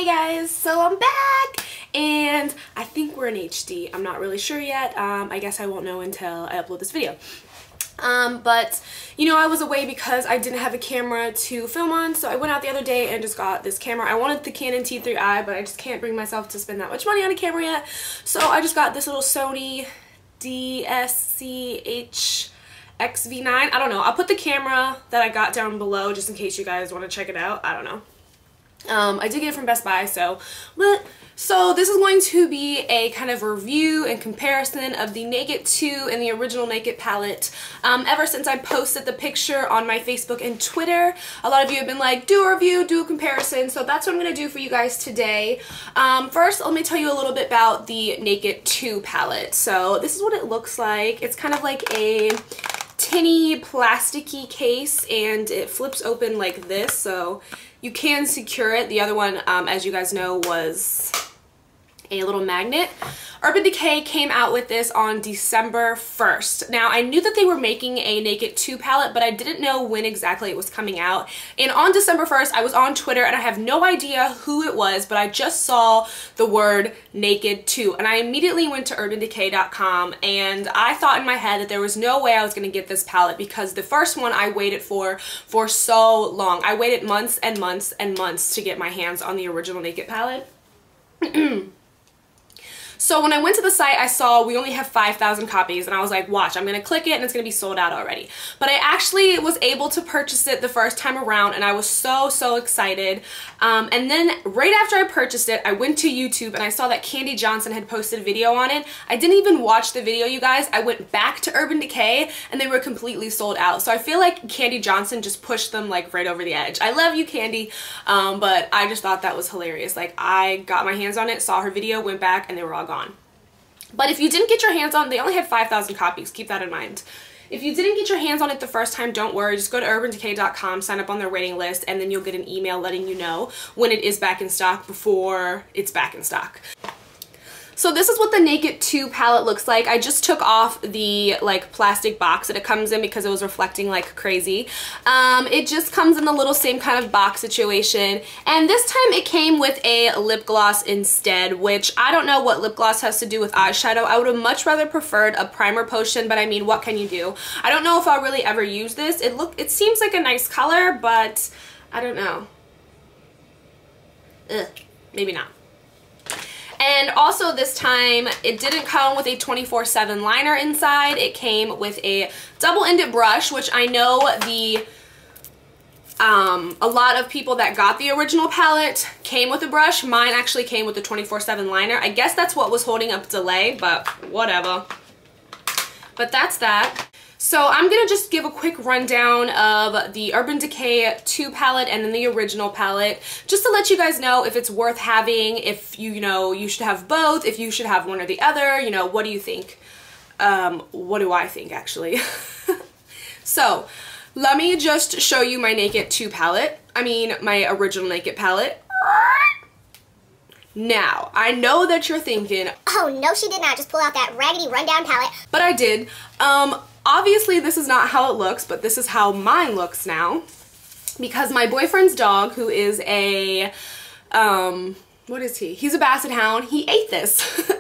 Hey guys, so I'm back and I think we're in HD. I'm not really sure yet. I guess I won't know until I upload this video. But you know, I was away because I didn't have a camera to film on, so I went out the other day and just got this camera. I wanted the Canon T3i, but I just can't bring myself to spend that much money on a camera yet. So I just got this little Sony DSCH XV9. I don't know. I'll put the camera that I got down below just in case you guys want to check it out. I don't know. I did get it from Best Buy, so this is going to be a kind of review and comparison of the Naked 2 and the original Naked palette. Ever since I posted the picture on my Facebook and Twitter, a lot of you have been like, do a review, do a comparison, so that's what I'm going to do for you guys today. First, let me tell you a little bit about the Naked 2 palette. So this is what it looks like. It's kind of like a tinny plasticky case and it flips open like this, so you can secure it. The other one, as you guys know, was a little magnet. Urban Decay came out with this on December 1st. Now, I knew that they were making a Naked 2 palette, but I didn't know when exactly it was coming out. And on December 1st, I was on Twitter and I have no idea who it was, but I just saw the word Naked 2. And I immediately went to urbandecay.com and I thought in my head that there was no way I was going to get this palette because the first one I waited for so long. I waited months and months and months to get my hands on the original Naked palette. So when I went to the site, I saw we only have 5,000 copies and I was like, watch, I'm going to click it and it's going to be sold out already. But I actually was able to purchase it the first time around and I was so excited. And then right after I purchased it, I went to YouTube and I saw that Candy Johnson had posted a video on it. I didn't even watch the video, you guys. I went back to Urban Decay and they were completely sold out. So I feel like Candy Johnson just pushed them like right over the edge. I love you, Candy, but I just thought that was hilarious. Like, I got my hands on it, saw her video, went back, and they were all gone. But if you didn't get your hands on, they only had 5,000 copies, keep that in mind. If you didn't get your hands on it the first time, don't worry, just go to urbandecay.com, sign up on their waiting list, and then you'll get an email letting you know when it is back in stock before it's back in stock. So this is what the Naked 2 palette looks like. I just took off the like plastic box that it comes in because it was reflecting like crazy. It just comes in the little same kind of box situation. And this time it came with a lip gloss instead, which I don't know what lip gloss has to do with eyeshadow. I would have much rather preferred a primer potion, but I mean, what can you do? I don't know if I'll really ever use this. It seems like a nice color, but I don't know. Ugh, maybe not. And also this time, it didn't come with a 24/7 liner inside. It came with a double-ended brush, which I know a lot of people that got the original palette came with a brush. Mine actually came with a 24/7 liner. I guess that's what was holding up delay, but whatever. But that's that. So I'm going to just give a quick rundown of the Urban Decay 2 palette and then the original palette, just to let you guys know if it's worth having, if you know, you should have both, if you should have one or the other, you know, what do you think? What do I think, actually? So let me just show you my Naked 2 palette. I mean, my original Naked palette. Now, I know that you're thinking, oh no, she did not just pull out that raggedy rundown palette. But I did. Obviously this is not how it looks, but this is how mine looks now. Because my boyfriend's dog, who is a, what is he? He's a basset hound. He ate this.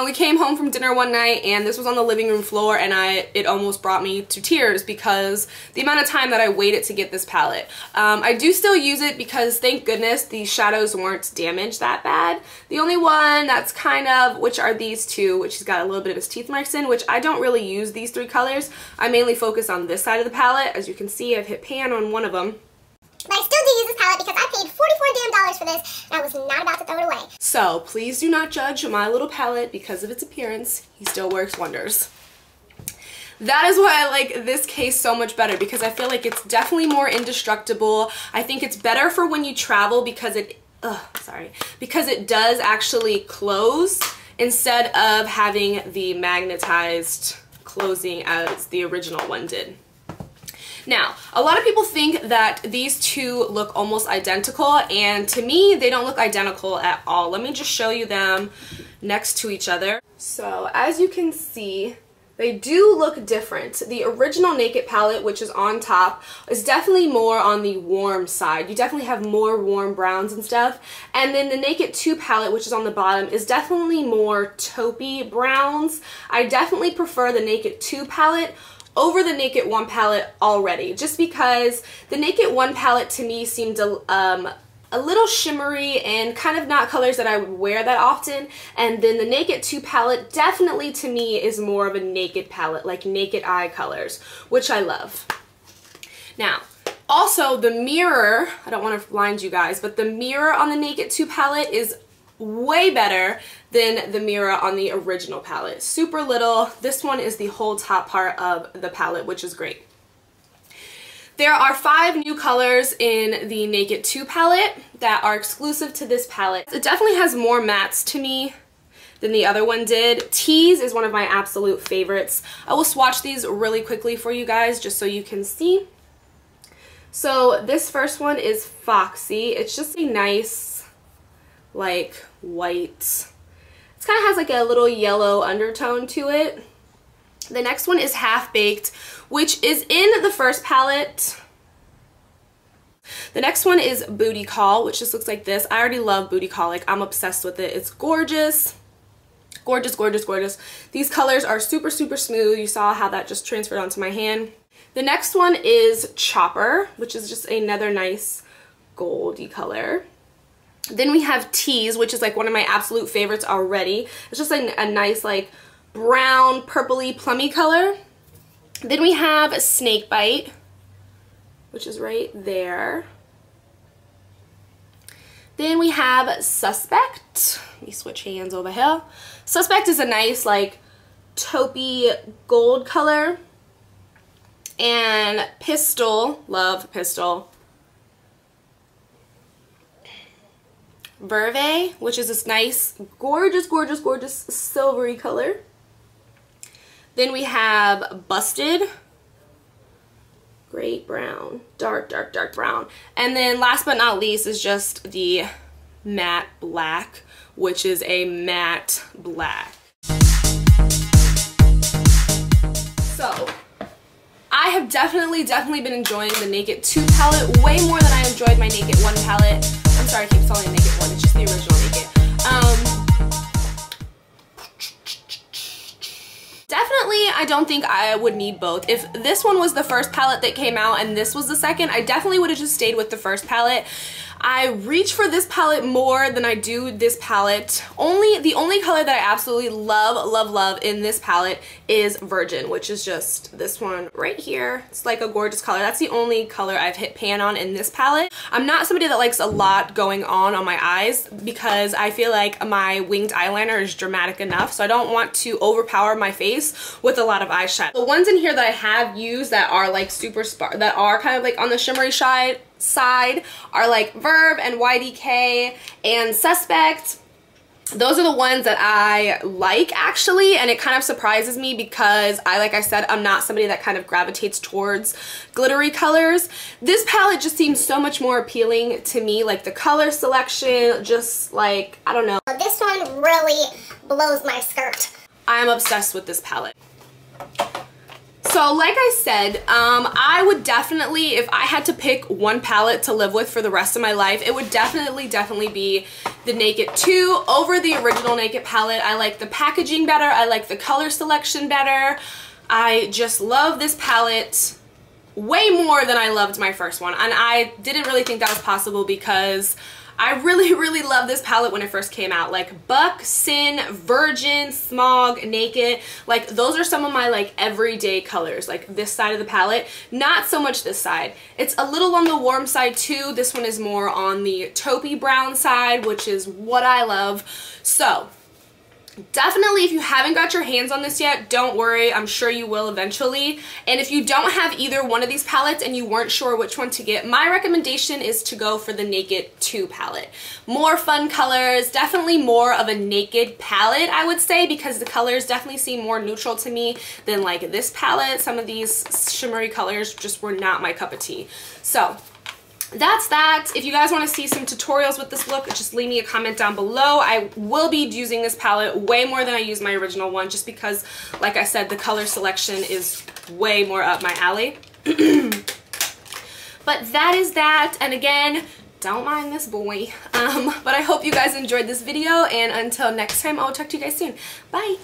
We came home from dinner one night and this was on the living room floor and it almost brought me to tears because the amount of time that I waited to get this palette. I do still use it because thank goodness the shadows weren't damaged that bad. The only one that's kind of, which are these two, which he's got a little bit of his teeth marks in, which I don't really use these three colors. I mainly focus on this side of the palette. As you can see, I've hit pan on one of them. But I still do use this palette because I paid $44 damn for this and I was not about to throw it away. So please do not judge my little palette because of its appearance. He still works wonders. That is why I like this case so much better because I feel like it's definitely more indestructible. I think it's better for when you travel because because it does actually close instead of having the magnetized closing as the original one did. Now, a lot of people think that these two look almost identical, and to me, they don't look identical at all. Let me just show you them next to each other. So, as you can see, They do look different. The original Naked palette, which is on top, is definitely more on the warm side. You definitely have more warm browns and stuff. And then the Naked 2 palette, which is on the bottom, is definitely more taupey browns. I definitely prefer the Naked 2 palette over the Naked 1 palette already, just because the Naked 1 palette to me seemed a little shimmery and kind of not colors that I would wear that often. And then the Naked 2 palette definitely to me is more of a naked palette, like naked eye colors, which I love. Now, also the mirror, I don't want to blind you guys, but the mirror on the Naked 2 palette is way better than the mirror on the original palette. Super little. This one is the whole top part of the palette, which is great. There are 5 new colors in the Naked 2 palette that are exclusive to this palette. It definitely has more mattes to me than the other one did. Tease is one of my absolute favorites. I will swatch these really quickly for you guys just so you can see. So this first one is Foxy. It's just a nice, like, white. It kind of has like a little yellow undertone to it. The next one is Half Baked, which is in the first palette. The next one is Bootycall, which just looks like this. I already love Bootycall. Like, I'm obsessed with it. It's gorgeous. Gorgeous, gorgeous, gorgeous. These colors are super, super smooth. You saw how that just transferred onto my hand. The next one is Chopper, which is just another nice goldy color. Then we have Tease, which is like one of my absolute favorites already. It's just a nice like brown, purpley, plummy color. Then we have Snakebite, which is right there. Then we have Suspect. Let me switch hands over here. Suspect is a nice like taupey gold color. And Pistol, love Pistol. Verve, which is this nice, gorgeous, gorgeous, gorgeous silvery color. Then we have Busted, great brown, dark, dark, dark brown. And then last but not least is just the matte black, which is a matte black. So, I have definitely been enjoying the Naked 2 palette way more than I enjoyed my Naked 1 palette. I'm sorry, I keep calling it Naked 1, it's just the original Naked. Definitely, I don't think I would need both. If this one was the first palette that came out and this was the second, I definitely would have just stayed with the first palette. I reach for this palette more than I do this palette. The only color that I absolutely love, love, love in this palette is Virgin, which is just this one right here. It's like a gorgeous color. That's the only color I've hit pan on in this palette. I'm not somebody that likes a lot going on my eyes because I feel like my winged eyeliner is dramatic enough, so I don't want to overpower my face with a lot of eyeshadow. The ones in here that I have used that are like super that are kind of like on the shimmery side are like Verve and YDK and Suspect. Those are the ones that I like actually, and it kind of surprises me because like I said, I'm not somebody that kind of gravitates towards glittery colors. This palette just seems so much more appealing to me, like the color selection, just like, I don't know. This one really blows my skirt. I'm obsessed with this palette. So like I said, I would definitely, if I had to pick one palette to live with for the rest of my life, it would definitely be the Naked 2 over the original Naked palette. I like the packaging better. I like the color selection better. I just love this palette way more than I loved my first one. And I didn't really think that was possible because I really love this palette when it first came out. Like Buck, Sin, Virgin, Smog, Naked, like those are some of my like everyday colors, like this side of the palette. Not so much this side. It's a little on the warm side too. This one is more on the taupey brown side, which is what I love. So definitely, if you haven't got your hands on this yet, don't worry, I'm sure you will eventually. And if you don't have either one of these palettes and you weren't sure which one to get, my recommendation is to go for the Naked 2 palette. More fun colors, definitely more of a naked palette, I would say, because the colors definitely seem more neutral to me than like this palette. Some of these shimmery colors just were not my cup of tea. So that's that. If you guys want to see some tutorials with this look, just leave me a comment down below. I will be using this palette way more than I used my original one, just because, like I said, the color selection is way more up my alley. But that is that, and again, don't mind this boy. But I hope you guys enjoyed this video, and until next time, I'll talk to you guys soon. Bye!